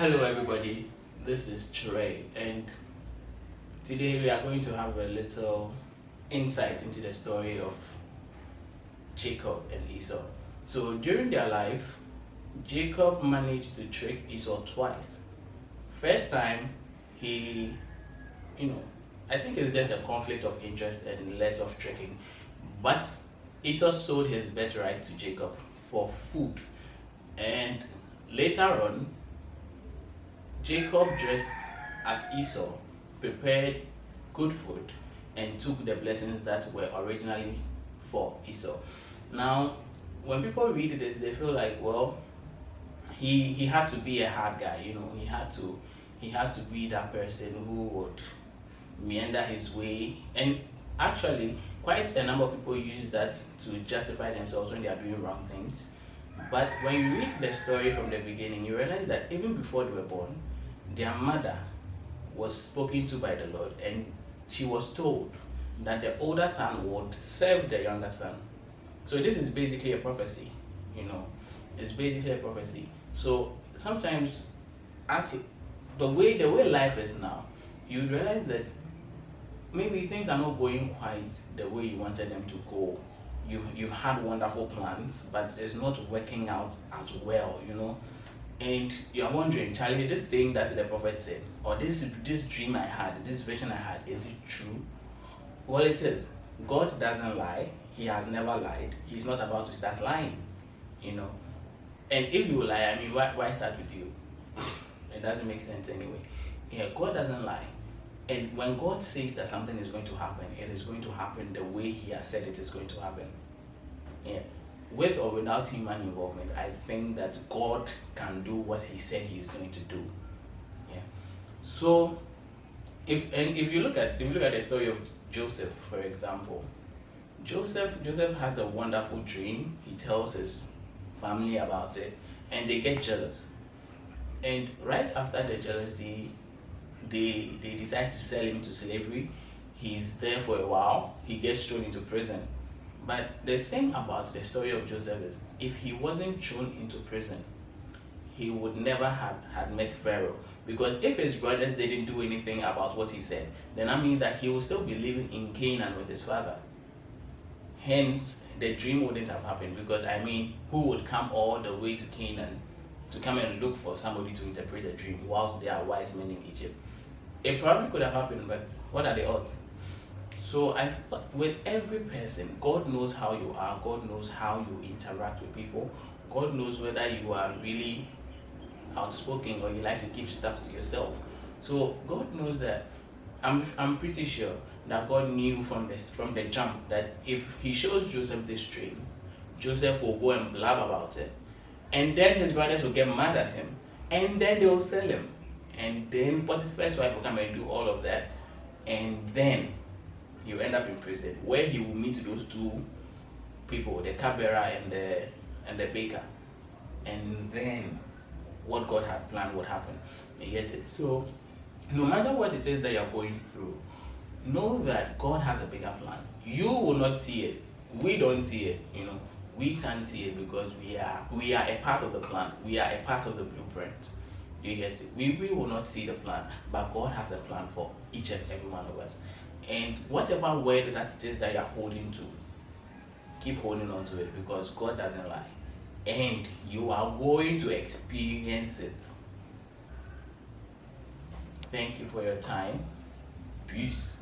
Hello, everybody. This is Trey, and today we are going to have a little insight into the story of Jacob and Esau. So, during their life, Jacob managed to trick Esau twice. First time, he, you know, I think it's just a conflict of interest and less of tricking. But Esau sold his birthright to Jacob for food, and later on, Jacob dressed as Esau, prepared good food, and took the blessings that were originally for Esau. Now, when people read this, they feel like, well, he had to be a hard guy, he had to be that person who would meander his way. And actually, quite a number of people use that to justify themselves when they are doing wrong things. But when you read the story from the beginning, you realize that even before they were born, their mother was spoken to by the Lord, and she was told that the older son would serve the younger son. So this is basically a prophecy, you know. It's basically a prophecy. So sometimes, as the way life is now, you realize that maybe things are not going quite the way you wanted them to go. You've had wonderful plans, but it's not working out as well. And you're wondering, Charlie, this thing that the prophet said, or this dream I had, this vision I had, is it true? Well, it is. God doesn't lie. He has never lied. He's not about to start lying. And if you lie, I mean, why start with you? It doesn't make sense anyway. Yeah, God doesn't lie. And when God says that something is going to happen, it is going to happen the way He has said it is going to happen. Yeah. With or without human involvement, I think that God can do what He said He is going to do. Yeah. So, if you look at the story of Joseph, for example, Joseph has a wonderful dream. He tells his family about it, and they get jealous. And right after the jealousy, they decide to sell him to slavery. He's there for a while. He gets thrown into prison. But the thing about the story of Joseph is, if he wasn't thrown into prison, he would never had met Pharaoh. Because if his brothers didn't do anything about what he said, then that means that he will still be living in Canaan with his father. Hence, the dream wouldn't have happened, because who would come all the way to Canaan to come and look for somebody to interpret a dream whilst there are wise men in Egypt? It probably could have happened, but what are the odds? So I thought, with every person, God knows how you are, God knows how you interact with people, God knows whether you are really outspoken or you like to keep stuff to yourself. So God knows that. I'm pretty sure that God knew from the jump that if He shows Joseph this dream, Joseph will go and blab about it, and then his brothers will get mad at him, and then they will sell him, and then Potiphar's wife will come and do all of that, and then he will end up in prison, where he will meet those two people, the cupbearer and the baker, and then what God had planned would happen. You get it? So no matter what it is that you're going through, know that God has a bigger plan. You will not see it. We don't see it. We can't see it because we are a part of the plan. We are a part of the blueprint. You get it? We will not see the plan, but God has a plan for each and every one of us. And whatever word that it is that you're holding to, keep holding on to it, because God doesn't lie. And you are going to experience it. Thank you for your time. Peace.